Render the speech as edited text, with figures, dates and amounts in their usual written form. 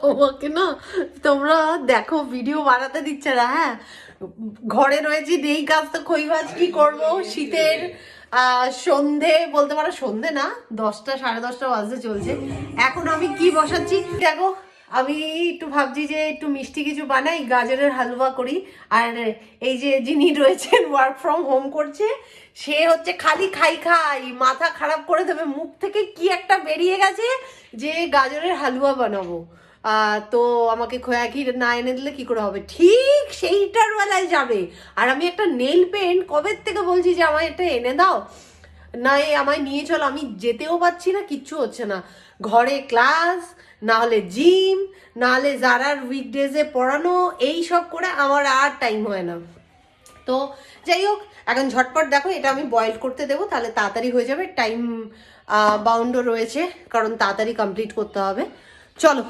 আমাকে না তোমরা দেখো ভিডিও বানাতে দিচ্ছে না। হ্যাঁ, ঘরে রয়েছি, নেই কাজ তো খই ভাজ কি করবো। শীতের সন্ধে বলতে পারো, সন্ধে না, 10টা 10:30 বাজতে চলছে। এখন আমি কি বসাচ্ছি দেখো, আমি একটু ভাবছি যে একটু মিষ্টি কিছু বানাই, গাজরের হালুয়া করি। আর এই যে যিনি রয়েছেন ওয়ার্ক ফ্রম হোম করছে, সে হচ্ছে খালি খাই খাই মাথা খারাপ করে দেবে, মুখ থেকে কি একটা বেরিয়ে গেছে যে গাজরের হালুয়া বানাবো। তো আমাকে খোয়া ক্ষীর না এনে দিলে কি করে হবে, ঠিক সেইটার বেলায় যাবে। আর আমি একটা নেল পেন্ট কবে থেকে বলছি যে আমায় একটা এনে দাও, না আমায় নিয়ে চলো, আমি যেতেও পারছি না, কিচ্ছু হচ্ছে না। ঘরে ক্লাস, না হলে জিম, না হলে যারার উইকডেজে পড়ানো, এই সব করে আমার আর টাইম হয় না। তো যাই হোক, এখন ঝটপট দেখো এটা আমি বয়েল করতে দেবো, তাহলে তাড়াতাড়ি হয়ে যাবে। টাইম বাউন্ডও রয়েছে, কারণ তাড়াতাড়ি কমপ্লিট করতে হবে। চলো।